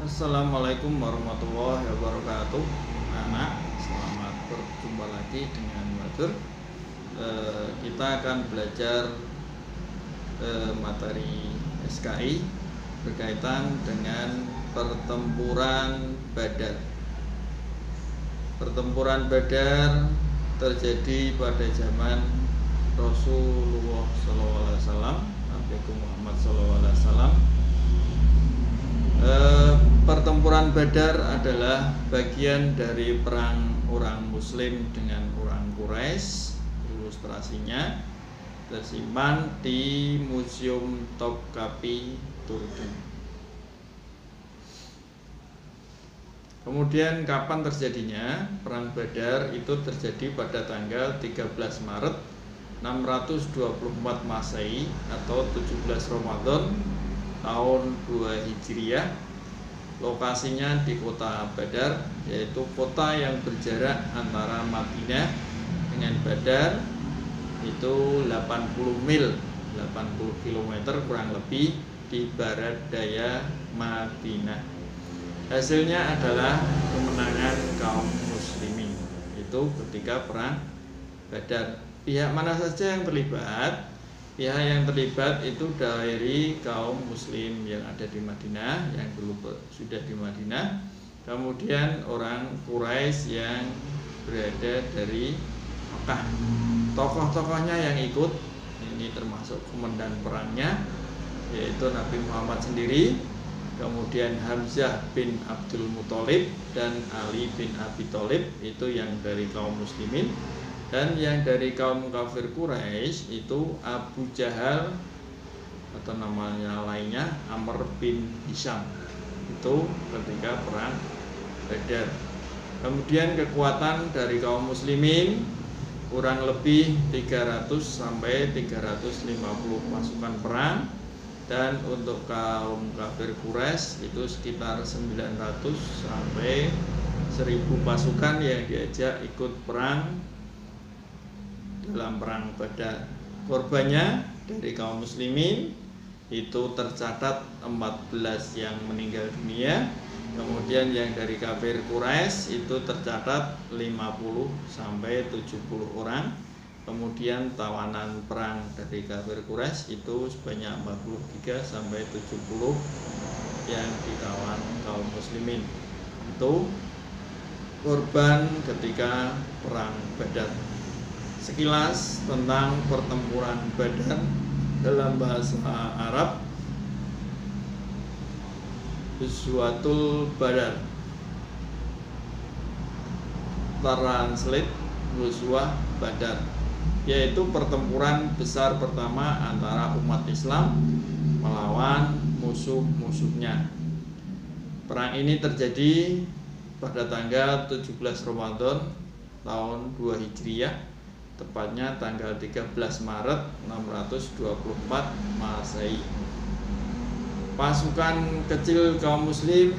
Assalamualaikum warahmatullahi wabarakatuh. Anak, selamat berjumpa lagi dengan Matur. Kita akan belajar materi SKI berkaitan dengan pertempuran Badar. Pertempuran Badar terjadi pada zaman Rasulullah SAW, Nabi Muhammad SAW. Pertempuran Badar adalah bagian dari perang orang Muslim dengan orang Quraisy. Ilustrasinya tersimpan di Museum Topkapi, Turki. Kemudian kapan terjadinya? Perang Badar itu terjadi pada tanggal 13 Maret 624 Masehi atau 17 Ramadan tahun 2 Hijriah. Lokasinya di kota Badar, yaitu kota yang berjarak antara Madinah dengan Badar itu 80 mil, 80 km kurang lebih di barat daya Madinah. Hasilnya adalah kemenangan kaum muslimin itu ketika perang Badar. Pihak mana saja yang terlibat? Pihak yang terlibat itu dari kaum muslim yang ada di Madinah, yang dulu sudah di Madinah, kemudian orang Quraisy yang berada dari Mekah. Tokoh-tokohnya yang ikut ini termasuk komandan perangnya, yaitu Nabi Muhammad sendiri, kemudian Hamzah bin Abdul Muthalib dan Ali bin Abi Thalib, itu yang dari kaum muslimin. Dan yang dari kaum kafir Quraisy itu Abu Jahal atau namanya lainnya Amr bin Hisham, itu ketika perang Badar. Kemudian kekuatan dari kaum muslimin kurang lebih 300 sampai 350 pasukan perang, dan untuk kaum kafir Quraisy itu sekitar 900 sampai 1000 pasukan yang diajak ikut perang dalam perang Badar. Korbannya dari kaum muslimin itu tercatat 14 yang meninggal dunia. Kemudian yang dari kafir Quraisy itu tercatat 50 sampai 70 orang. Kemudian tawanan perang dari kafir Quraisy itu sebanyak 43 sampai 70 yang ditawan kaum muslimin. Itu korban ketika perang Badar. Sekilas tentang pertempuran Badar dalam bahasa Arab, Ghazwatul Badar, translate Ghazwah Badar, yaitu pertempuran besar pertama antara umat Islam melawan musuh-musuhnya. Perang ini terjadi pada tanggal 17 Ramadan tahun 2 Hijriah, tepatnya tanggal 13 Maret 624 Masehi. Pasukan kecil kaum muslim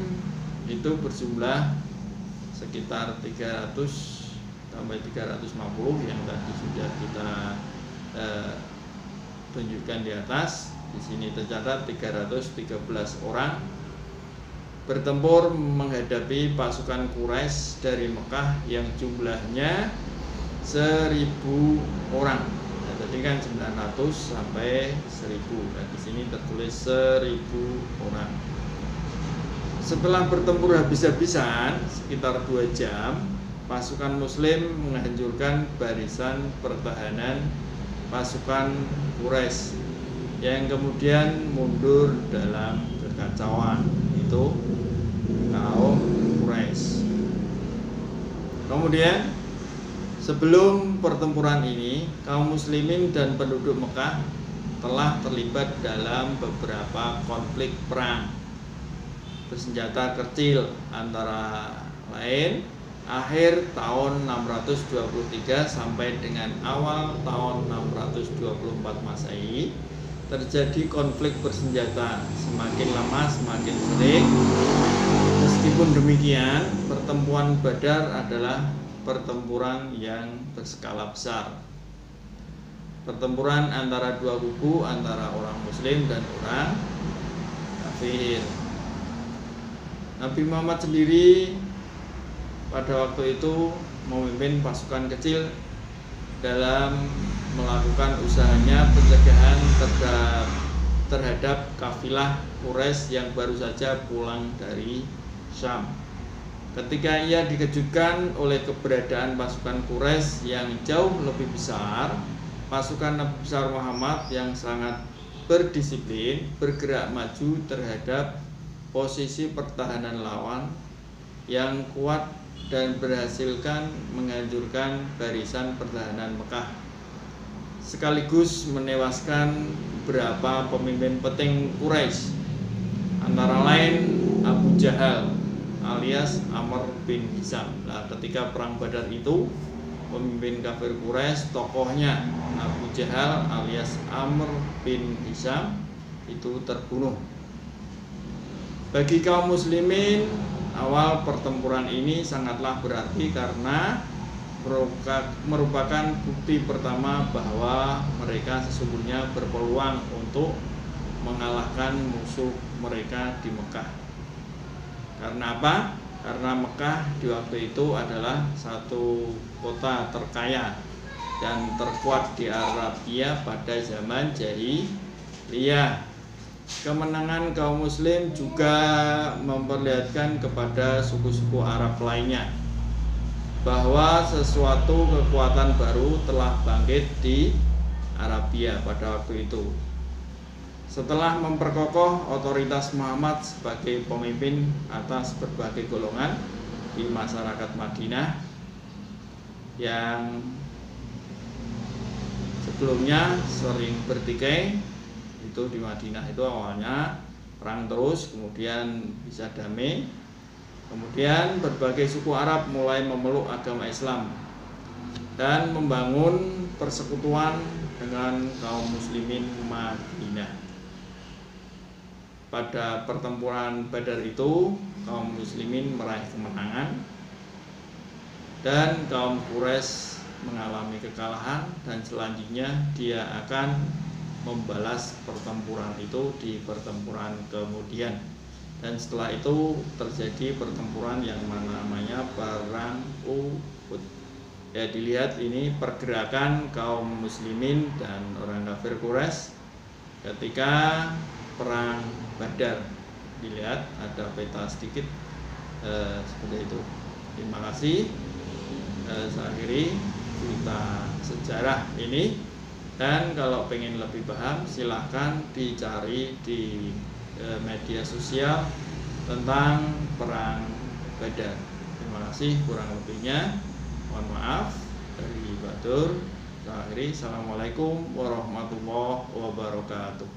itu berjumlah sekitar 300 sampai 350 yang tadi sudah kita tunjukkan di atas. Di sini tercatat 313 orang bertempur menghadapi pasukan Quraisy dari Mekah yang jumlahnya 1000 orang. Nah, tadi kan 900 sampai 1000. Nah, di sini tertulis 1000 orang. Setelah bertempur habis-habisan sekitar 2 jam, pasukan muslim menghancurkan barisan pertahanan pasukan Quraisy yang kemudian mundur dalam kekacauan. Itu kaum Quraisy. Kemudian sebelum pertempuran ini, kaum muslimin dan penduduk Mekah telah terlibat dalam beberapa konflik perang bersenjata kecil, antara lain akhir tahun 623 sampai dengan awal tahun 624 Masehi terjadi konflik bersenjata, semakin lama semakin sering. Meskipun demikian, pertempuran Badar adalah pertempuran yang berskala besar. Pertempuran antara dua kubu, antara orang muslim dan orang kafir. Nabi Muhammad sendiri pada waktu itu memimpin pasukan kecil dalam melakukan usahanya pencegahan terhadap kafilah Quraisy yang baru saja pulang dari Syam. Ketika ia dikejutkan oleh keberadaan pasukan Quraisy yang jauh lebih besar, pasukan Nabi besar Muhammad yang sangat berdisiplin bergerak maju terhadap posisi pertahanan lawan yang kuat dan berhasilkan menghancurkan barisan pertahanan Mekah, sekaligus menewaskan beberapa pemimpin penting Quraisy, antara lain Abu Jahal alias Amr bin Hisham. Nah, ketika perang Badar itu, pemimpin kafir Quraisy, tokohnya Abu Jahal alias Amr bin Hisham itu terbunuh. Bagi kaum muslimin, awal pertempuran ini sangatlah berarti karena merupakan bukti pertama bahwa mereka sesungguhnya berpeluang untuk mengalahkan musuh mereka di Mekah. Karena apa? Karena Mekah di waktu itu adalah satu kota terkaya dan terkuat di Arabia pada zaman jahiliyah. Kemenangan kaum muslim juga memperlihatkan kepada suku-suku Arab lainnya bahwa sesuatu kekuatan baru telah bangkit di Arabia pada waktu itu. Setelah memperkokoh otoritas Muhammad sebagai pemimpin atas berbagai golongan di masyarakat Madinah yang sebelumnya sering bertikai, itu di Madinah itu awalnya perang terus, kemudian bisa damai, kemudian berbagai suku Arab mulai memeluk agama Islam dan membangun persekutuan dengan kaum muslimin Madinah. Pada pertempuran Badar itu, kaum muslimin meraih kemenangan dan kaum Quraisy mengalami kekalahan, dan selanjutnya dia akan membalas pertempuran itu di pertempuran kemudian. Dan setelah itu terjadi pertempuran yang namanya Perang Uhud. Ya, dilihat ini pergerakan kaum muslimin dan orang kafir Quraisy ketika perang Badar. Dilihat ada peta sedikit seperti itu. Terima kasih. Saya akhiri cerita sejarah ini, dan kalau pengen lebih paham silahkan dicari di media sosial tentang perang Badar. Terima kasih, kurang lebihnya mohon maaf. Dari Batur, saya akhiri. Assalamualaikum warahmatullahi wabarakatuh.